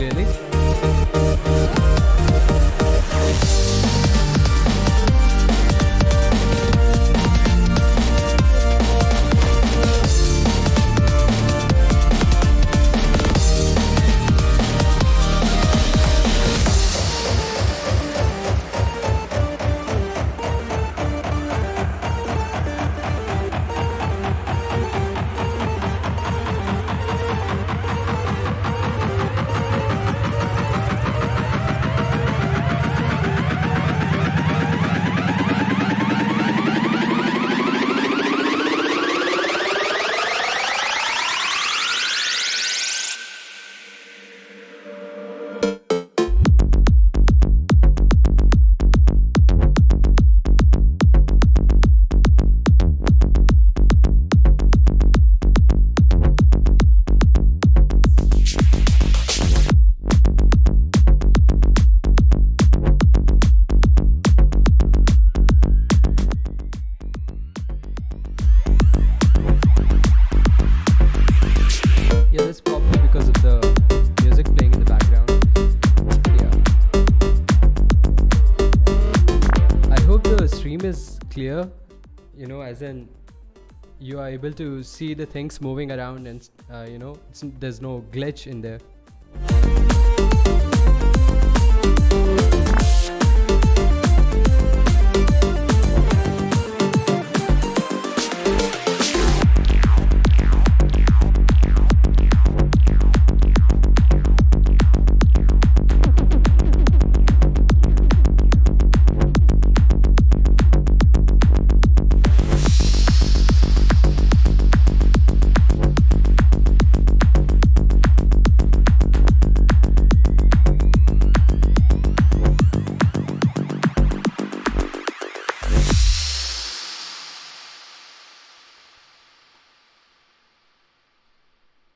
clearly? Yeah, that's probably because of the music playing in the background. Yeah. I hope the stream is clear, as in you are able to see the things moving around and, there's no glitch in there.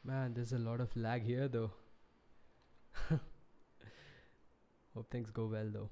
Man, there's a lot of lag here though. Hope things go well though.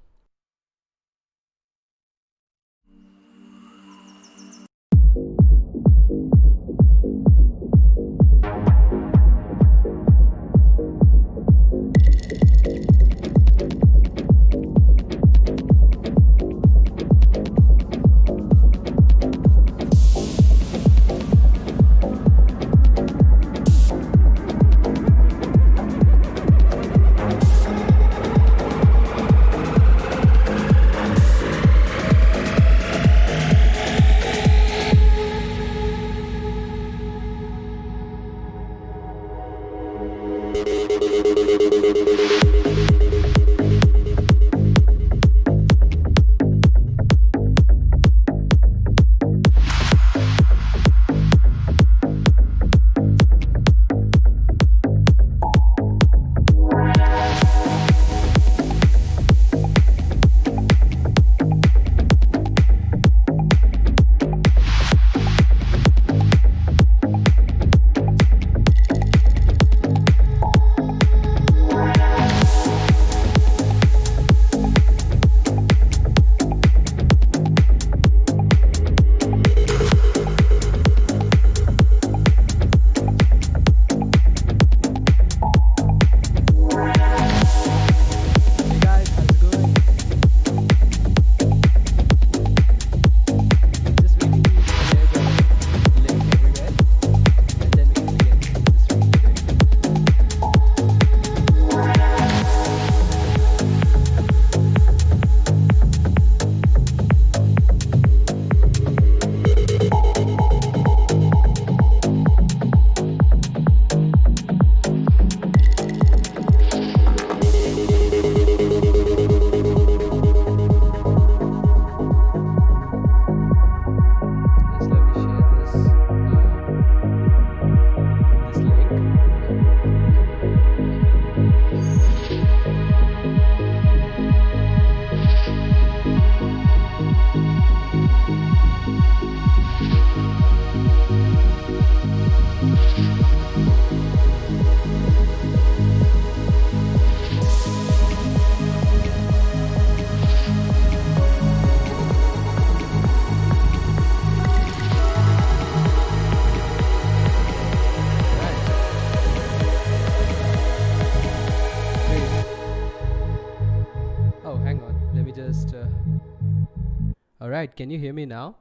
Alright, can you hear me now?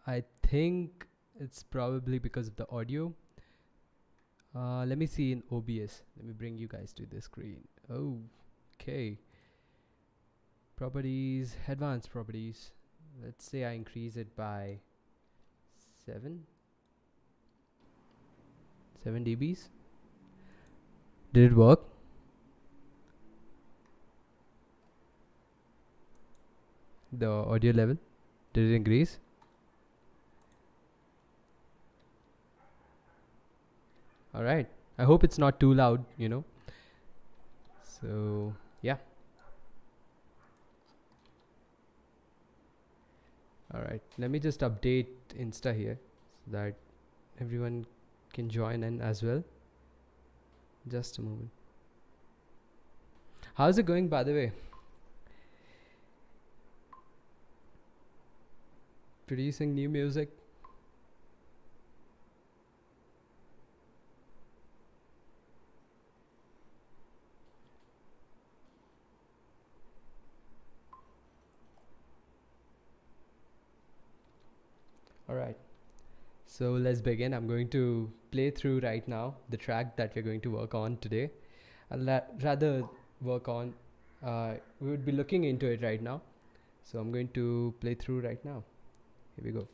I think it's probably because of the audio. Let me see in OBS. Let me bring you guys to the screen. Oh, okay. Properties, advanced properties. Let's say I increase it by 7 dBs. Did it work? The audio level, did it increase? All right, I hope it's not too loud, you know. So yeah. All right, let me just update Insta here so that everyone can join in as well. Just a moment. How's it going, by the way? Producing new music? Alright, so let's begin. I'm going to play through right now the track that we're going to work on today. I'll rather work on, we would be looking into it right now. So I'm going to play through right now. Here we go.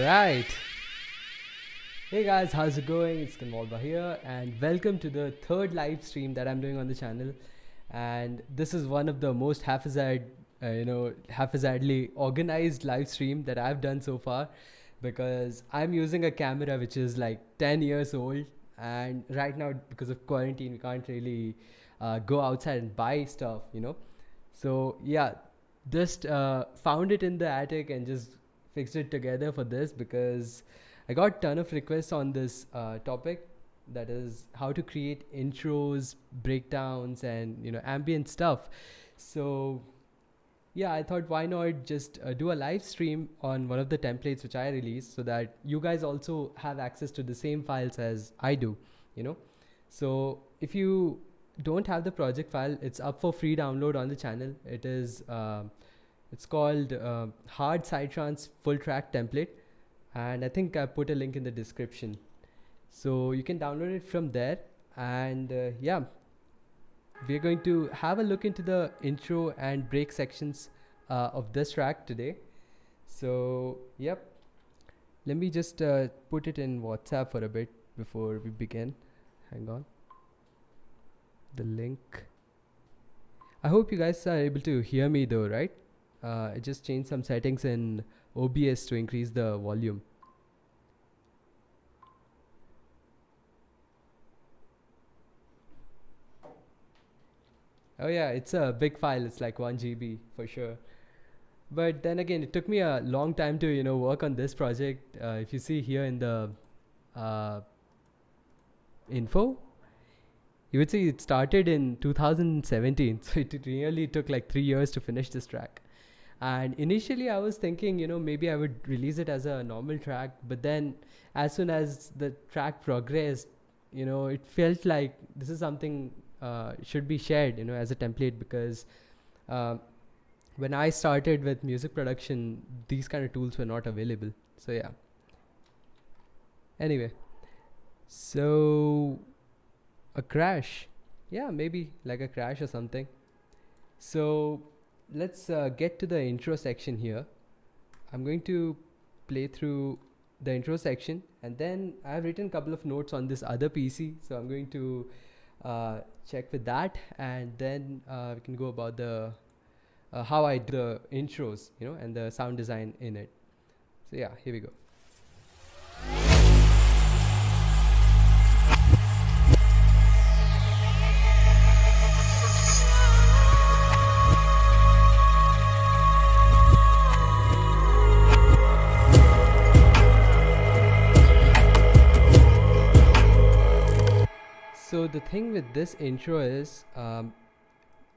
Alright. Hey guys, how's it going? It's Kanwalba here, and welcome to the third live stream that I'm doing on the channel. And this is one of the most haphazardly organized live stream that I've done so far, because I'm using a camera which is like 10 years old, and right now because of quarantine we can't really go outside and buy stuff. So yeah, just found it in the attic and just fixed it together for this, because I got ton of requests on this topic, that is how to create intros, breakdowns, and ambient stuff. So yeah, I thought why not just do a live stream on one of the templates which I released, so that you guys also have access to the same files as I do. So if you don't have the project file, it's up for free download on the channel. It's called Hard Sidetrans Full Track Template, and I think I put a link in the description, so you can download it from there. And yeah, we're going to have a look into the intro and break sections of this track today. So yep, let me just put it in WhatsApp for a bit before we begin. Hang on, the link. I hope you guys are able to hear me though, right? I just changed some settings in OBS to increase the volume. Oh yeah, it's a big file. It's like 1 GB for sure. But then again, it took me a long time to work on this project. If you see here in the info, you would see it started in 2017. So it really took like 3 years to finish this track. And initially I was thinking, maybe I would release it as a normal track, but then as soon as the track progressed, it felt like this is something should be shared, as a template, because when I started with music production, these kind of tools were not available. So yeah. Anyway, so a crash. Yeah, maybe like a crash or something. So let's get to the intro section here. I'm going to play through the intro section, and then I've written a couple of notes on this other PC, so I'm going to check with that, and then we can go about the how I do the intros, and the sound design in it. So yeah, here we go. So the thing with this intro is,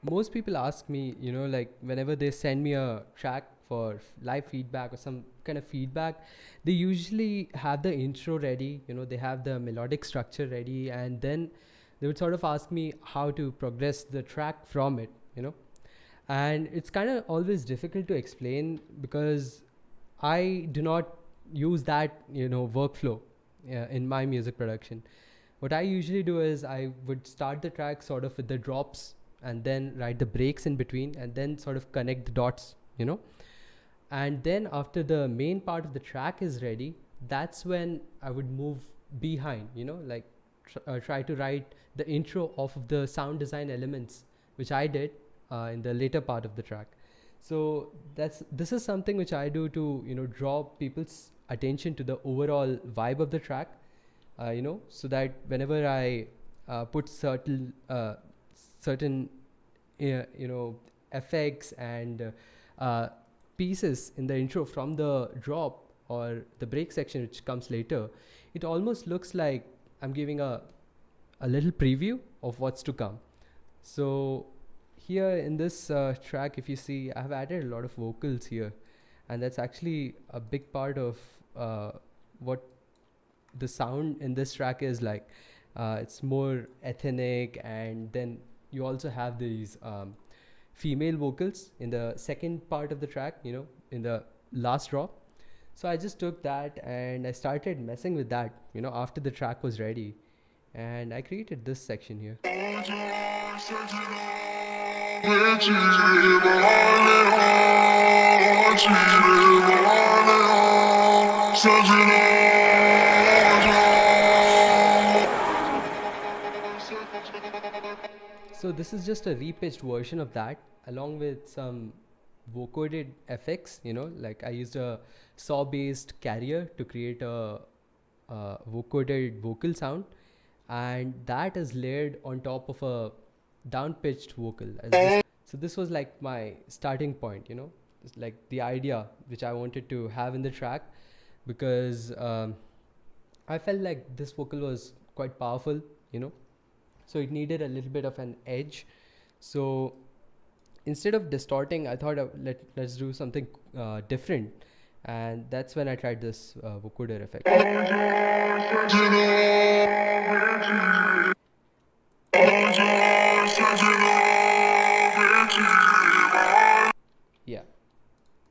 most people ask me, like whenever they send me a track for live feedback or some kind of feedback, they usually have the intro ready, they have the melodic structure ready, and then they would sort of ask me how to progress the track from it, and it's kind of always difficult to explain, because I do not use that, workflow in my music production. What I usually do is I would start the track sort of with the drops, and then write the breaks in between, and then sort of connect the dots, and then after the main part of the track is ready, that's when I would move behind, like try to write the intro off of the sound design elements, which I did in the later part of the track. So this is something which I do to draw people's attention to the overall vibe of the track, so that whenever I put certain effects and pieces in the intro from the drop or the break section which comes later, it almost looks like I'm giving a little preview of what's to come. So here in this track, if you see, I have added a lot of vocals here, and that's actually a big part of what the sound in this track is like. It's more ethnic, and then you also have these female vocals in the second part of the track, in the last drop. So I just took that and I started messing with that, after the track was ready, and I created this section here. So this is just a repitched version of that, along with some vocoded effects. Like I used a saw-based carrier to create a vocoded vocal sound, and that is layered on top of a down-pitched vocal. So this was like my starting point. It's like the idea which I wanted to have in the track, because I felt like this vocal was quite powerful. So it needed a little bit of an edge. So instead of distorting, I thought let's do something different, and that's when I tried this vocoder effect. Yeah,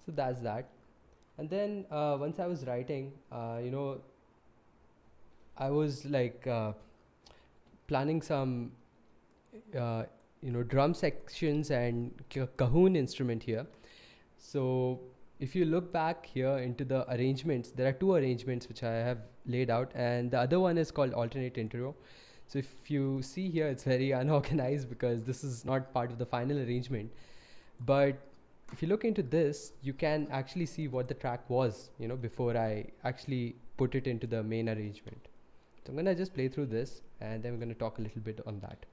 so that's that. And then once I was writing, I was like planning some drum sections and cajon instrument here. So if you look back here into the arrangements, there are two arrangements which I have laid out, and the other one is called alternate intro. So if you see here, it's very unorganized because this is not part of the final arrangement. But if you look into this, you can actually see what the track was, before I actually put it into the main arrangement. So I'm gonna just play through this, and then we're gonna talk a little bit on that.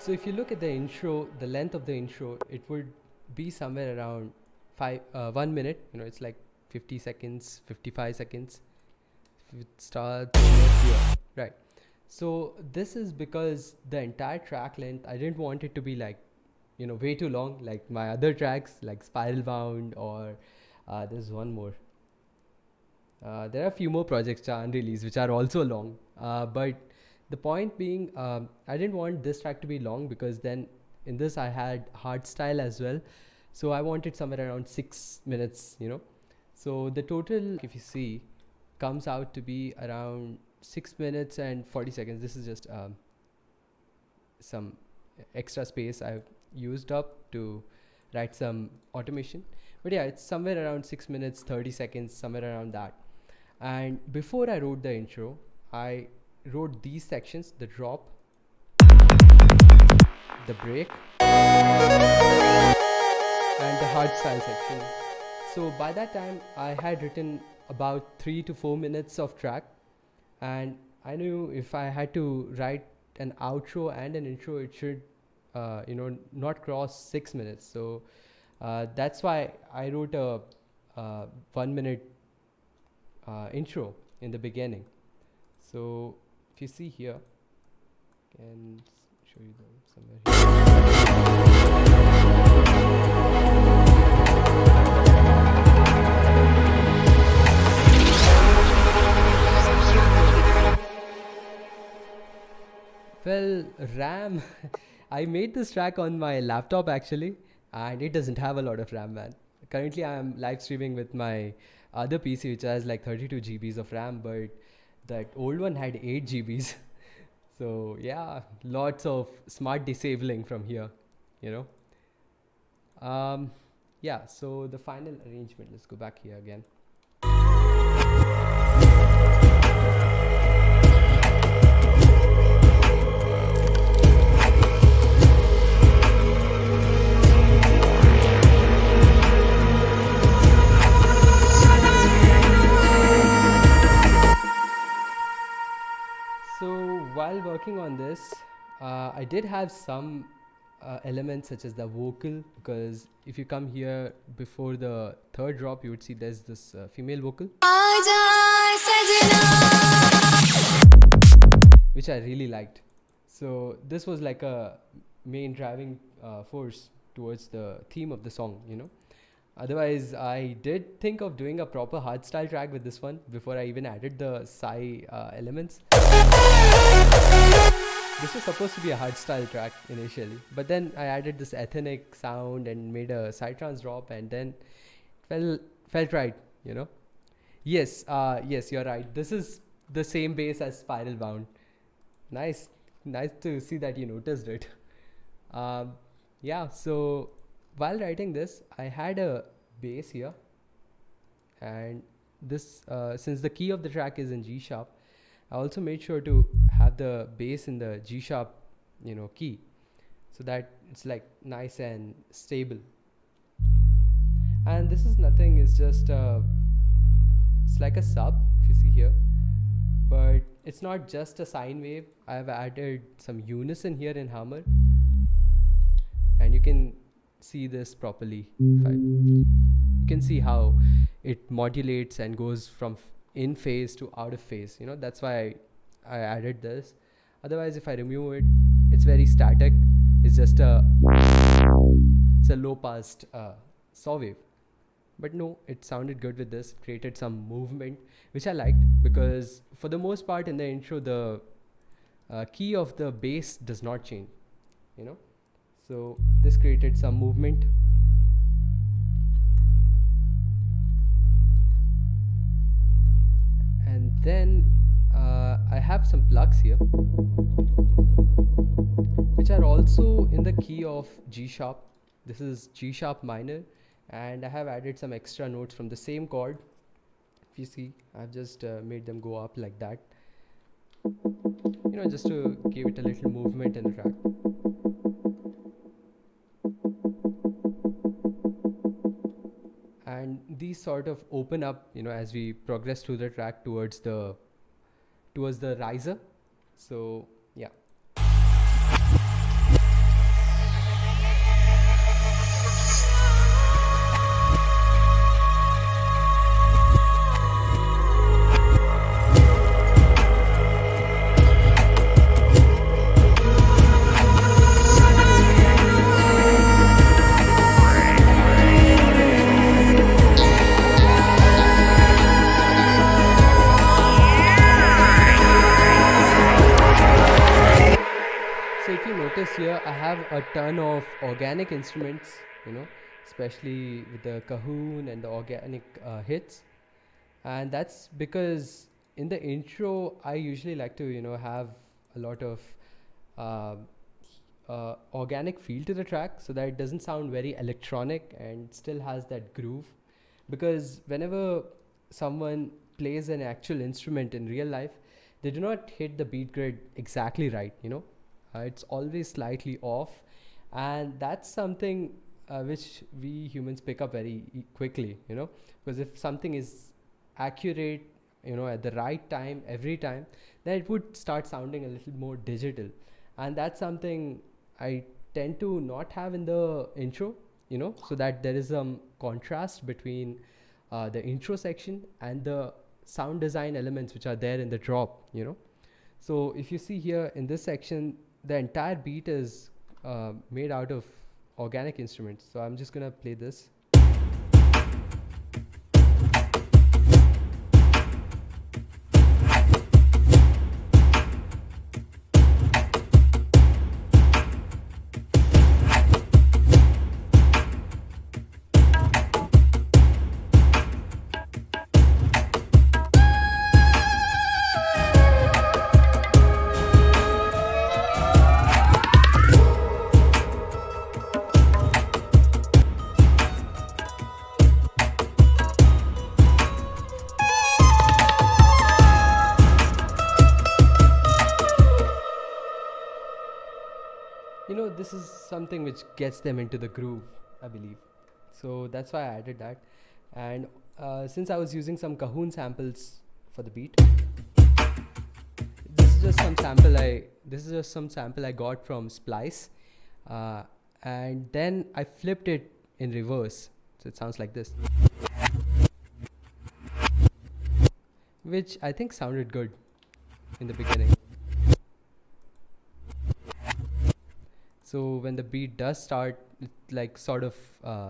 So if you look at the intro, the length of the intro, it would be somewhere around 1 minute. It's like 50 seconds, 55 seconds. If it starts here, right? So this is because the entire track length, I didn't want it to be like, way too long, like my other tracks, like Spiral Bound, or there's one more. There are a few more projects which are unreleased, which are also long. But the point being, I didn't want this track to be long, because then in this I had hardstyle as well. So I wanted somewhere around 6 minutes, So the total, if you see, comes out to be around 6 minutes and 40 seconds. This is just some extra space I've used up to write some automation. But yeah, it's somewhere around 6 minutes, 30 seconds, somewhere around that. And before I wrote the intro, I wrote these sections: the drop, the break, and the hardstyle section. So by that time, I had written about 3 to 4 minutes of track, and I knew if I had to write an outro and an intro, it should not cross 6 minutes. So that's why I wrote a 1 minute intro in the beginning. So if you see here, I can show you somewhere here. Well, RAM, I made this track on my laptop actually, and it doesn't have a lot of RAM, man. Currently I am live streaming with my other PC, which has like 32 GBs of RAM, but that old one had 8 GBs. So yeah, lots of smart disabling from here, Yeah, so the final arrangement, let's go back here again. working on this, I did have some elements such as the vocal, because if you come here before the third drop, you would see there's this female vocal, which I really liked. So this was like a main driving force towards the theme of the song, you know. Otherwise, I did think of doing a proper hardstyle track with this one before I even added the Psy elements. This was supposed to be a hardstyle track initially, but then I added this ethnic sound and made a psytrance drop, and then felt right, you know. Yes, yes, you're right. This is the same bass as Spiral Bound. Nice, nice to see that you noticed it. Yeah, so while writing this, I had a bass here, and this since the key of the track is in G sharp, I also made sure to have the bass in the G sharp, you know, key, so that it's like nice and stable. And this is nothing, it's just it's like a sub, if you see here, but it's not just a sine wave. I've added some unison here in hammer, and you can see this properly. You can see how it modulates and goes from in phase to out of phase, you know. That's why I added this. Otherwise, if I remove it, it's very static. It's just it's a low passed saw wave. But no, it sounded good with this. It created some movement, which I liked, because for the most part in the intro, the key of the bass does not change, you know. So this created some movement. And then I have some plugs here, which are also in the key of G sharp. This is G sharp minor, and I have added some extra notes from the same chord. If you see, I've just made them go up like that, you know, just to give it a little movement in the track. And these sort of open up, you know, as we progress through the track towards the riser. So yeah. Here I have a ton of organic instruments, you know, especially with the cajon and the organic hits. And that's because in the intro I usually like to, you know, have a lot of organic feel to the track, so that it doesn't sound very electronic and still has that groove. Because whenever someone plays an actual instrument in real life, they do not hit the beat grid exactly right, you know. It's always slightly off, and that's something which we humans pick up very quickly, you know. Because if something is accurate, you know, at the right time every time, then it would start sounding a little more digital. And that's something I tend to not have in the intro, you know, so that there is some contrast between the intro section and the sound design elements which are there in the drop, you know. So if you see here in this section, the entire beat is made out of organic instruments. So I'm just gonna play this. You know, this is something which gets them into the groove, I believe. So that's why I added that. And since I was using some cajon samples for the beat, this is just some sample I got from Splice, and then I flipped it in reverse, so it sounds like this, which I think sounded good in the beginning. So when the beat does start, it like sort of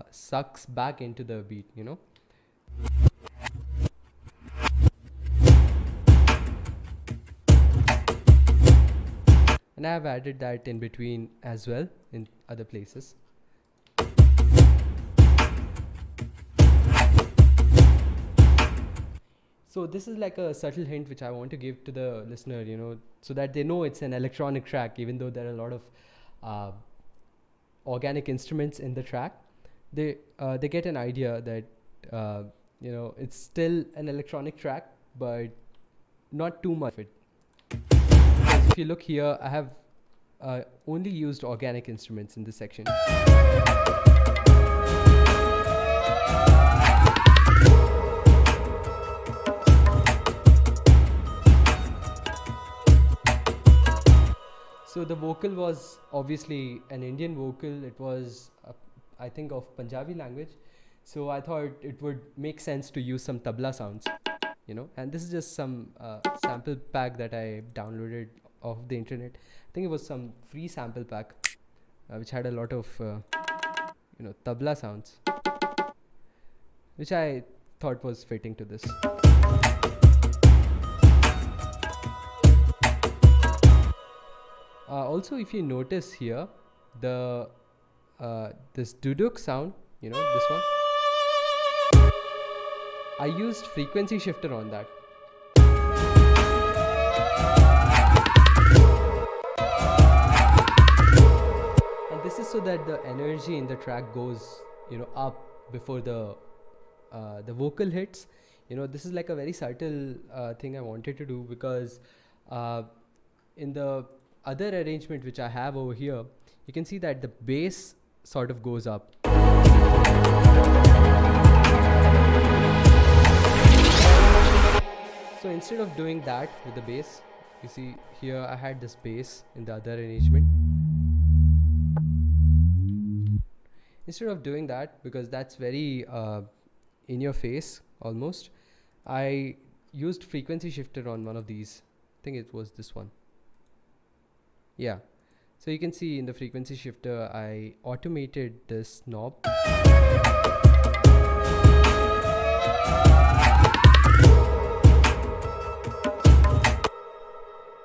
sucks back into the beat, you know. And I have added that in between as well in other places. So this is like a subtle hint which I want to give to the listener, you know, so that they know it's an electronic track, even though there are a lot of organic instruments in the track. They get an idea that you know, it's still an electronic track, but not too much of it. Because if you look here, I have only used organic instruments in this section. So the vocal was obviously an Indian vocal. It was, I think, of Punjabi language. So I thought it would make sense to use some tabla sounds, you know. And this is just some sample pack that I downloaded off the internet. I think it was some free sample pack, which had a lot of, you know, tabla sounds, which I thought was fitting to this. Also, if you notice here, the this duduk sound, you know, this one, I used frequency shifter on that. And this is so that the energy in the track goes, you know, up before the vocal hits. You know, this is like a very subtle thing I wanted to do, because in the other arrangement which I have over here, you can see that the bass sort of goes up. So instead of doing that with the bass, you see here I had this bass in the other arrangement. Instead of doing that, because that's very in your face almost, I used frequency shifter on one of these. I think it was this one. Yeah, so you can see in the frequency shifter I automated this knob.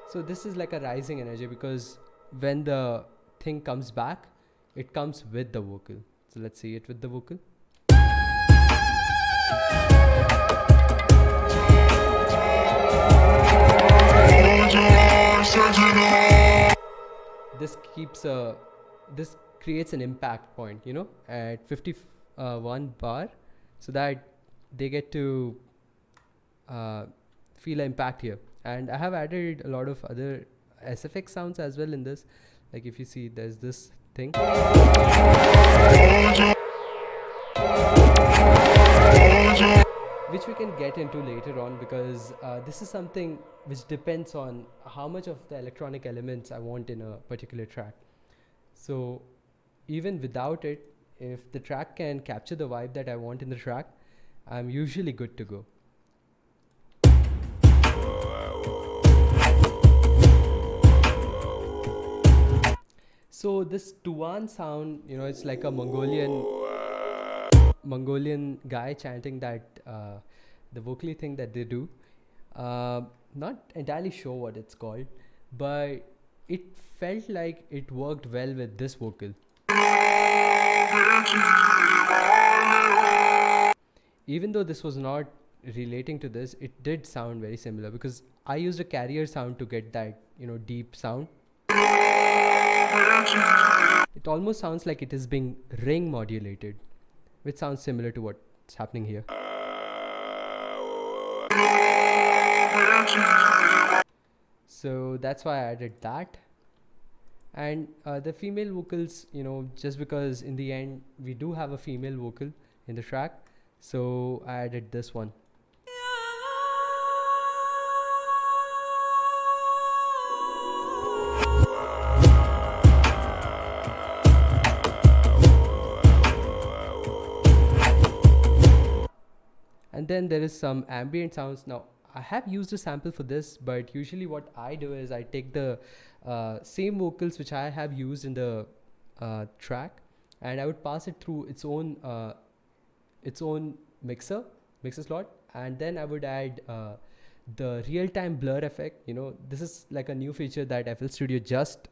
So this is like a rising energy, because when the thing comes back, it comes with the vocal. So let's see it with the vocal. This creates an impact point, you know, at 51 bar, so that they get to feel an impact here. And I have added a lot of other SFX sounds as well in this. Like if you see, there's this thing, which we can get into later on, because this is something which depends on how much of the electronic elements I want in a particular track. So even without it, if the track can capture the vibe that I want in the track, I'm usually good to go. So this Tuan sound, you know, it's like a Mongolian guy chanting that the vocally thing that they do. Not entirely sure what it's called, but it felt like it worked well with this vocal. Even though this was not relating to this, it did sound very similar, because I used a carrier sound to get that, you know, deep sound. It almost sounds like it is being ring modulated, which sounds similar to what's happening here. So that's why I added that. And the female vocals, you know, just because in the end we do have a female vocal in the track, so I added this one. And then there is some ambient sounds. Now I have used a sample for this, but usually what I do is I take the same vocals which I have used in the track, and I would pass it through its own mixer slot, and then I would add the real-time blur effect. This is like a new feature that FL Studio just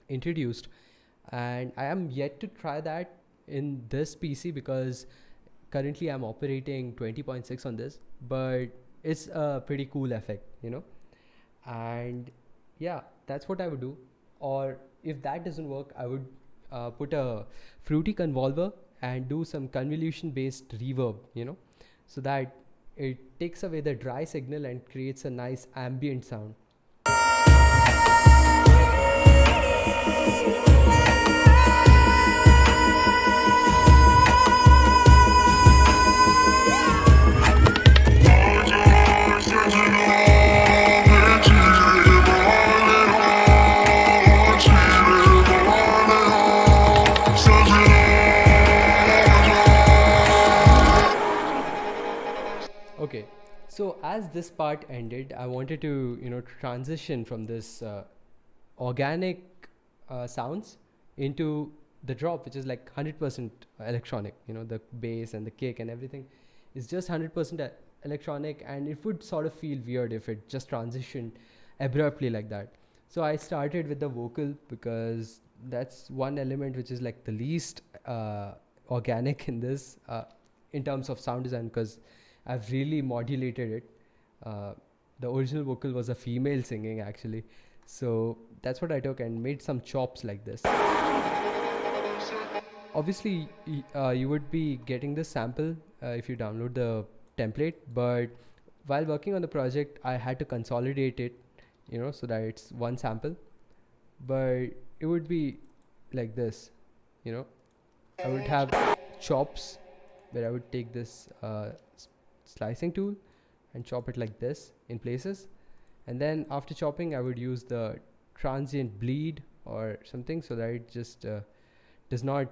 introduced, and I am yet to try that in this PC because currently I'm operating 20.6 on this, but it's a pretty cool effect. And yeah, that's what I would do. Or if that doesn't work, I would put a fruity convolver and do some convolution based reverb, so that it takes away the dry signal and creates a nice ambient sound. Okay, so as this part ended, I wanted to transition from this organic sounds into the drop, which is like 100% electronic. The bass and the kick and everything is just 100% electronic, and it would sort of feel weird if it just transitioned abruptly like that. So I started with the vocal because that's one element which is like the least organic in this in terms of sound design, because I've really modulated it. The original vocal was a female singing actually, so that's what I took and made some chops like this. Obviously you would be getting this sample if you download the template, but while working on the project I had to consolidate it, so that it's one sample, but it would be like this. I would have chops where I would take this slicing tool and chop it like this in places, and then after chopping I would use the transient bleed or something so that it just does not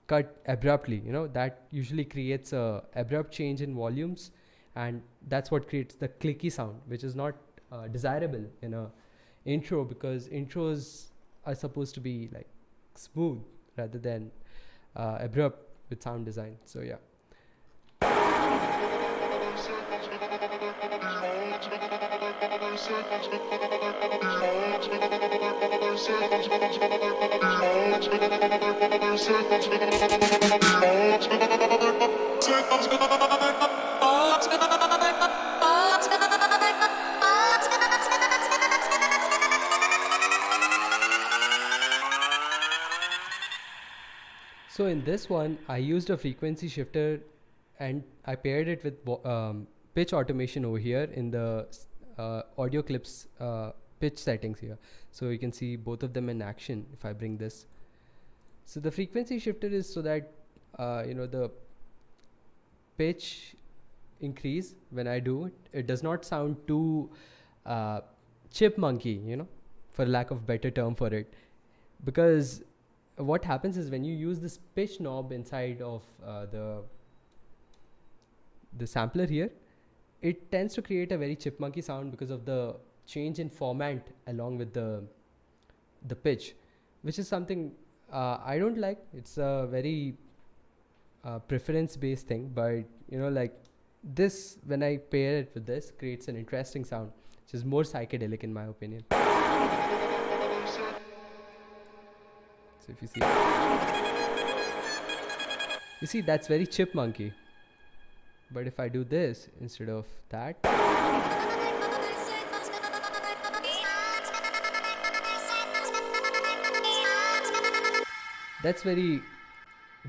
cut abruptly. That usually creates a abrupt change in volumes, and that's what creates the clicky sound, which is not desirable in a intro, because intros are supposed to be like smooth rather than abrupt with sound design. So yeah. So in this one, I used a frequency shifter and I paired it with pitch automation over here in the audio clips pitch settings here. So you can see both of them in action if I bring this. So the frequency shifter is so that the pitch increase when I do it. It does not sound too chipmunky, for lack of better term for it, because what happens is when you use this pitch knob inside of the sampler here, it tends to create a very chipmunky sound because of the change in format along with the pitch, which is something I don't like. It's a very preference based thing, but like this, when I pair it with this, creates an interesting sound which is more psychedelic in my opinion. So if you see that's very chipmunky, but if I do this instead of that, that's very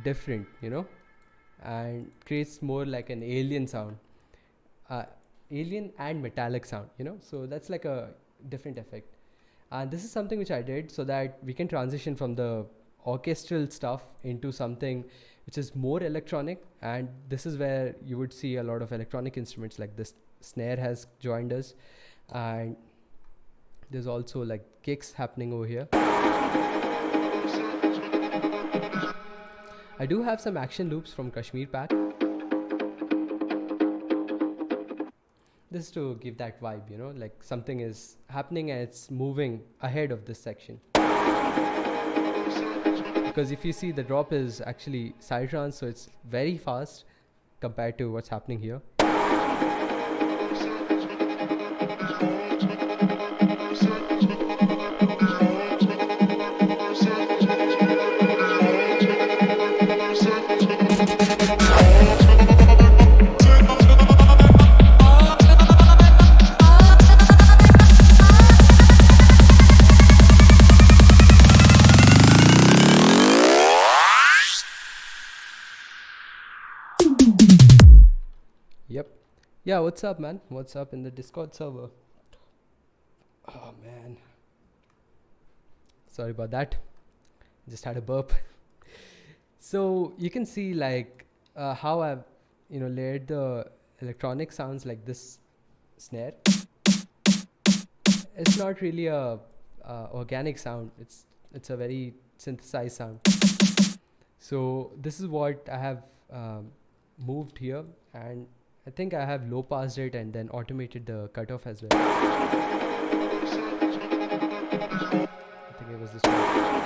different, and creates more like an alien sound, alien and metallic sound, so that's like a different effect. And this is something which I did so that we can transition from the orchestral stuff into something which is more electronic, and this is where you would see a lot of electronic instruments, like this snare has joined us, and there's also like kicks happening over here. I do have some action loops from Kashmir Pack. Just to give that vibe, like something is happening and it's moving ahead of this section. Because if you see, the drop is actually sidetrans, so it's very fast compared to what's happening here. Yep. Yeah, what's up, man? What's up in the Discord server? Oh, man. Sorry about that. Just had a burp. So you can see like how I've layered the electronic sounds like this snare. It's not really a organic sound. It's a very synthesized sound. So this is what I have moved here, and I think I have low passed it and then automated the cutoff as well. I think it was this one.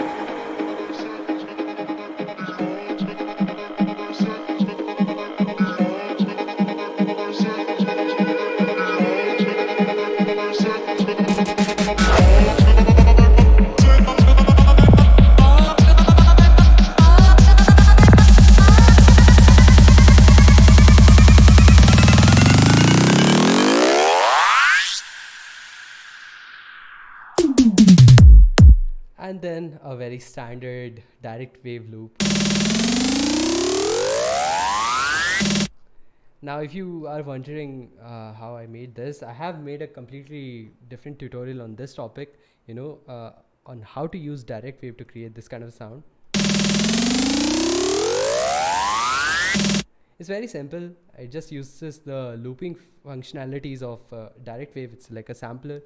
And then a very standard direct wave loop. Now if you are wondering how I made this, I have made a completely different tutorial on this topic, on how to use direct wave to create this kind of sound. It's very simple. It just uses the looping functionalities of direct wave. It's like a sampler,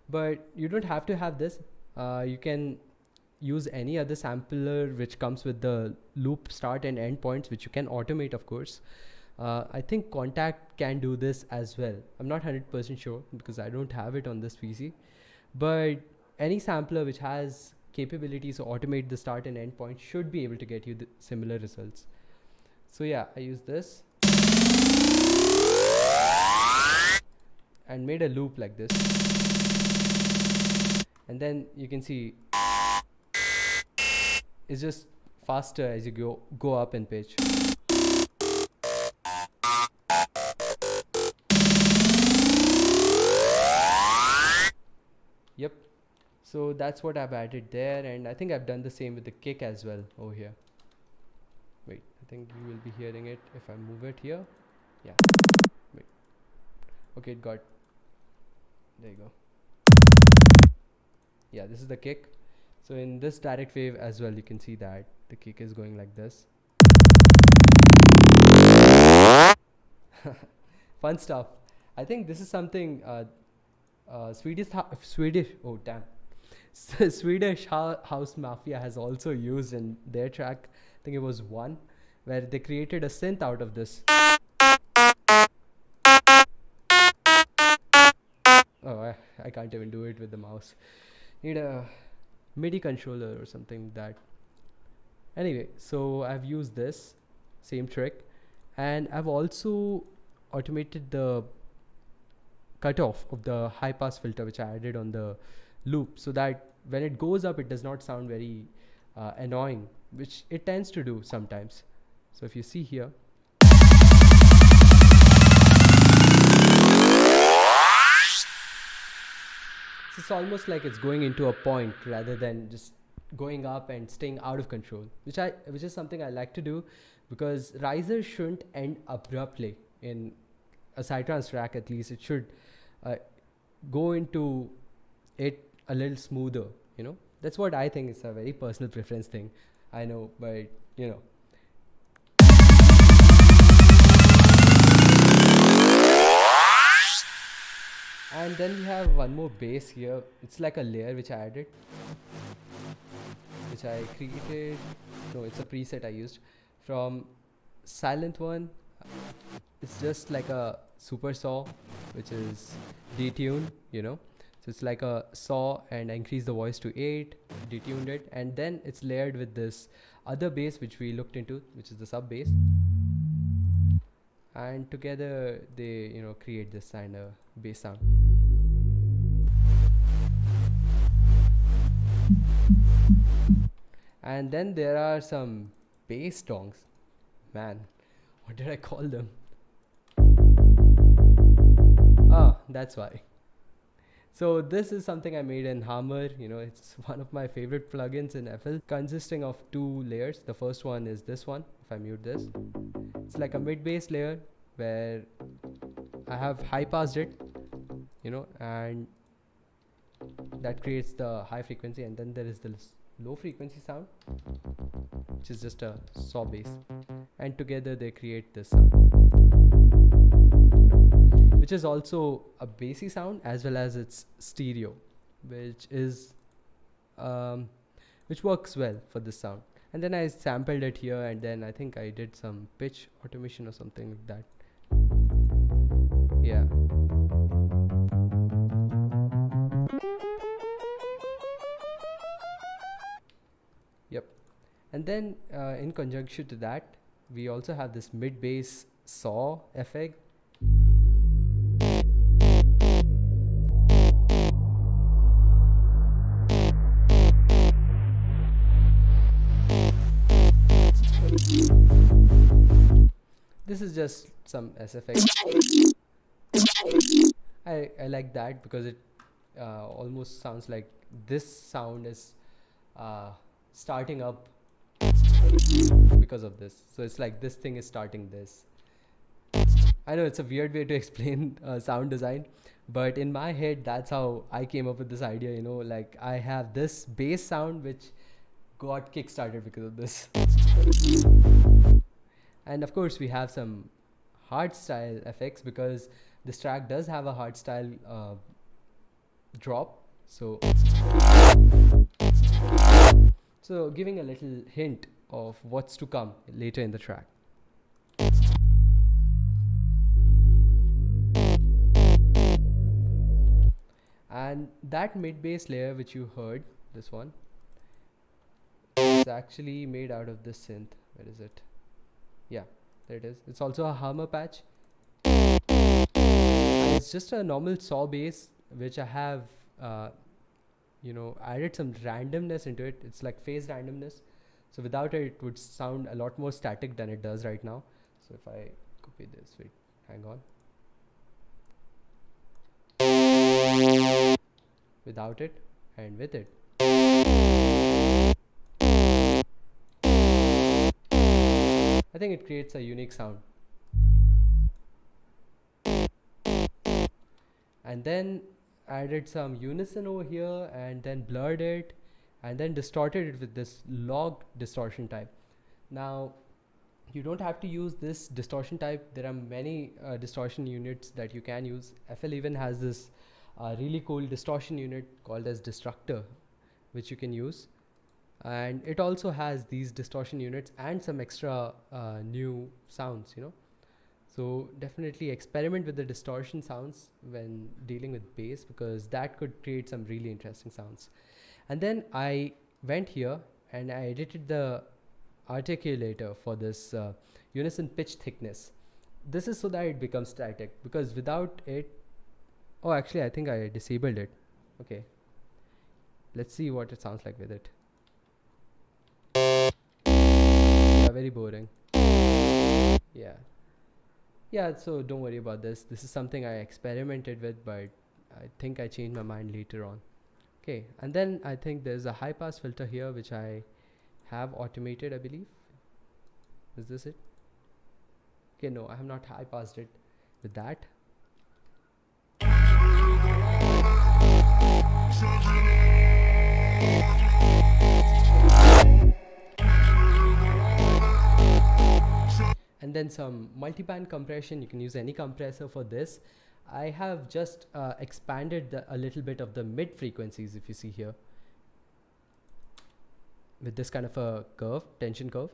but you don't have to have this. You can use any other sampler which comes with the loop start and end points, which you can automate, of course. I think Contact can do this as well. I'm not 100% sure because I don't have it on this PC, but any sampler which has capabilities to automate the start and end point should be able to get you the similar results. So yeah, I use this and made a loop like this, and then you can see it's just faster as you go up in pitch. Yep. So that's what I've added there, and I think I've done the same with the kick as well over here. Wait, I think you will be hearing it if I move it here. Yeah. Wait. Okay, it got. There you go. Yeah, this is the kick. So in this direct wave as well, you can see that the kick is going like this. Fun stuff. I think this is something Swedish. Oh damn. Swedish House Mafia has also used in their track. I think it was one where they created a synth out of this. Oh, I can't even do it with the mouse. Need a MIDI controller or something like that. Anyway, so I've used this same trick, and I've also automated the cutoff of the high pass filter which I added on the loop, so that when it goes up it does not sound very annoying, which it tends to do sometimes. So if you see here, it's almost like it's going into a point rather than just going up and staying out of control, which is something I like to do, because risers shouldn't end abruptly in a sidetrans track. At least it should go into it a little smoother, that's what I think. It's a very personal preference thing, I know, but and then we have one more bass here. It's like a layer which I added, which I created. No, it's a preset I used from Silent One. it's just like a super saw, which is detuned, you know. So it's like a saw, and I increased the voice to 8, detuned it, and then it's layered with this other bass which we looked into, which is the sub bass, and together they, you know, create this kind of bass sound. And then there are some bass tongs. Man, what did I call them? Ah, that's why. So this is something I made in Hammer. You know, it's one of my favorite plugins in FL, consisting of 2 layers. The first one is this one. If I mute this, it's like a mid bass layer where I have high passed it, you know, and that creates the high frequency. And then there is the low frequency sound, which is just a saw bass, and together they create this sound, which is also a bassy sound as well as it's stereo, which is which works well for this sound. And then I sampled it here, and then I think I did some pitch automation or something like that. Yeah. Yep. And then in conjunction to that, we also have this mid bass saw effect. This is just some SFX. I like that because it almost sounds like this sound is starting up because of this. So it's like this thing is starting this. I know it's a weird way to explain sound design, but in my head, that's how I came up with this idea. You know, like I have this bass sound which got kickstarted because of this. And of course, we have some hard style effects because this track does have a hard style drop. So giving a little hint of what's to come later in the track. And that mid bass layer which you heard, this one, is actually made out of this synth. Where is it? Yeah, there it is. It's also a Hammer patch. And it's just a normal saw bass which I have you know, added some randomness into it. It's like phase randomness. So without it, it would sound a lot more static than it does right now. So if I copy this, wait, hang on. Without it and with it. I think it creates a unique sound. And then added some unison over here, and then blurred it, and then distorted it with this log distortion type. Now, you don't have to use this distortion type. There are many distortion units that you can use. FL even has this really cool distortion unit called as Destructor, which you can use. And it also has these distortion units and some extra new sounds, you know. So definitely experiment with the distortion sounds when dealing with bass, because that could create some really interesting sounds. And then I went here and I edited the articulator for this unison pitch thickness. This is so that it becomes static, because without it, oh, actually I think I disabled it. Okay, let's see what it sounds like with it. Yeah, very boring. Yeah, so don't worry about this. This is something I experimented with, but I think I changed my mind later on. Okay, and then I think there's a high pass filter here which I have automated, I believe. Is this it? Okay, no, I have not high passed it with that. And then some multiband compression. You can use any compressor for this. I have just expanded a little bit of the mid frequencies, if you see here, with this kind of a curve, tension curve.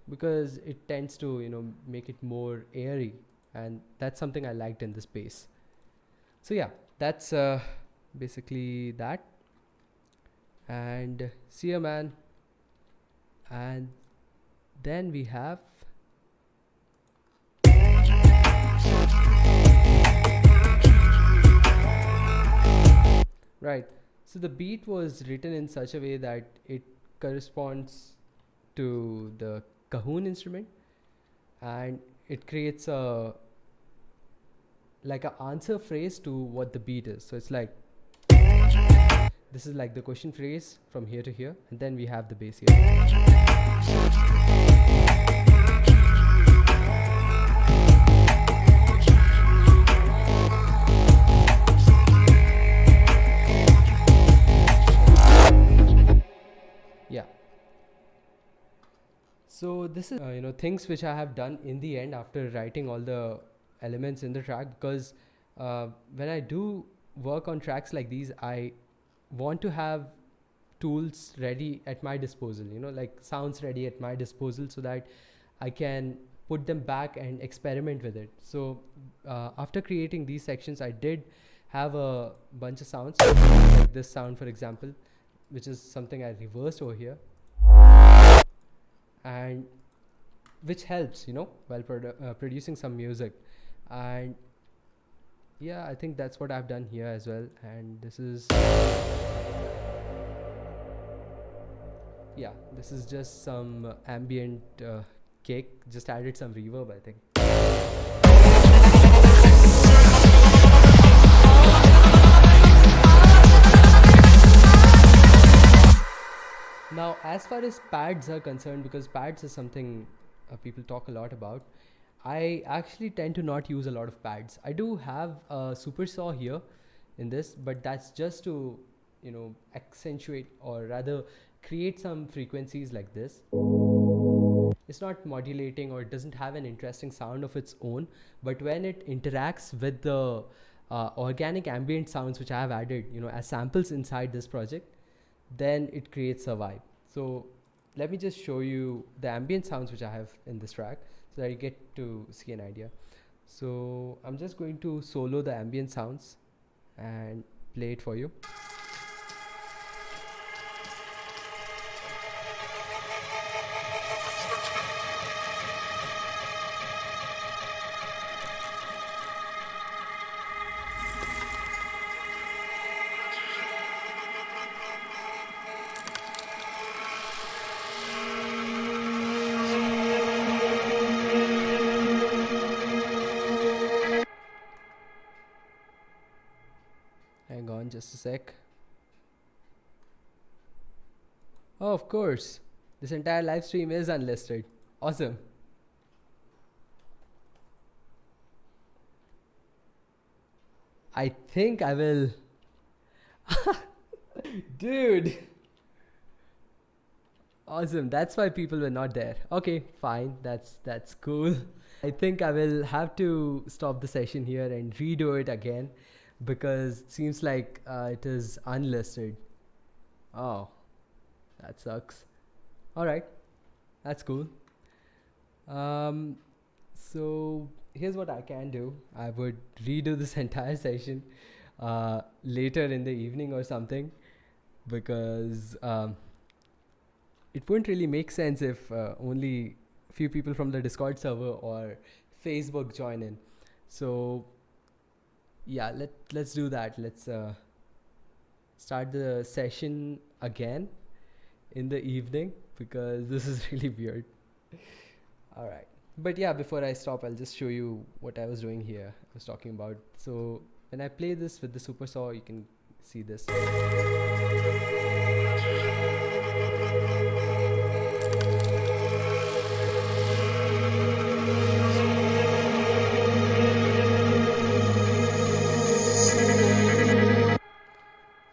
because it tends to, make it more airy, and that's something I liked in this bass. So yeah, that's basically that. And see ya, man. And then we have, right, so the beat was written in such a way that it corresponds to the cajon instrument, and it creates a like a answer phrase to what the beat is. So it's like, this is like the question phrase from here to here, and then we have the bass here. Yeah. So this is things which I have done in the end after writing all the elements in the track, because when I do work on tracks like these, I want to have tools ready at my disposal, like sounds ready at my disposal, so that I can put them back and experiment with it. So after creating these sections, I did have a bunch of sounds, like this sound for example, which is something I reversed over here, and which helps, while producing some music. And yeah, I think that's what I've done here as well. And this is, yeah, this is just some ambient kick, just added some reverb, I think. Now, as far as pads are concerned, because pads is something people talk a lot about, I actually tend to not use a lot of pads. I do have a super saw here in this, but that's just to, accentuate, or rather create some frequencies like this. It's not modulating, or it doesn't have an interesting sound of its own, but when it interacts with the organic ambient sounds which I have added, as samples inside this project, then it creates a vibe. So let me just show you the ambient sounds which I have in this track, so that you get to see an idea. So I'm just going to solo the ambient sounds and play it for you. Hang on just a sec. Oh, of course. This entire live stream is unlisted. Awesome. I think I will. Dude. Awesome. That's why people were not there. Okay, fine. That's cool. I think I will have to stop the session here and redo it again, because it seems like it is unlisted. Oh, that sucks. All right, that's cool. So here's what I can do. I would redo this entire session later in the evening or something, because it wouldn't really make sense if only few people from the Discord server or Facebook join in. So yeah, let's do that. Let's start the session again in the evening, because this is really weird. All right, but yeah, before I stop, I'll just show you what I was doing here. I was talking about, so when I play this with the super saw, you can see this.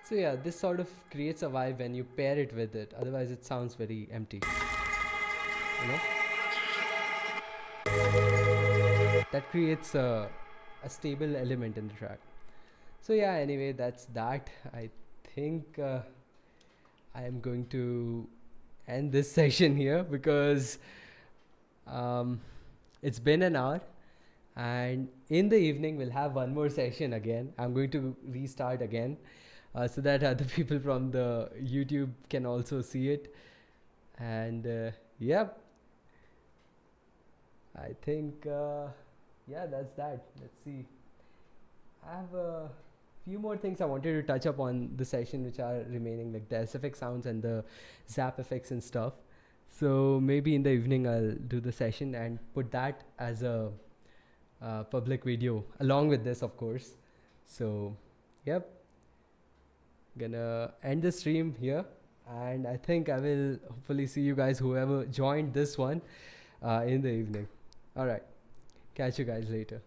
So yeah, this sort of creates a vibe when you pair it with it. Otherwise, it sounds very empty. That creates a stable element in the track. So yeah, anyway, that's that. I think I am going to end this session here, because Um, it's been an hour, and in the evening we'll have one more session again. I'm going to restart again, so that other people from the YouTube can also see it. And yeah, I think yeah, that's that. Let's see. I have a few more things I wanted to touch up on the session, which are remaining, like the SFX sounds and the zap effects and stuff. So maybe in the evening I'll do the session and put that as a public video along with this, of course. So, yep, gonna end the stream here, and I think I will hopefully see you guys, whoever joined this one, in the evening. All right, catch you guys later.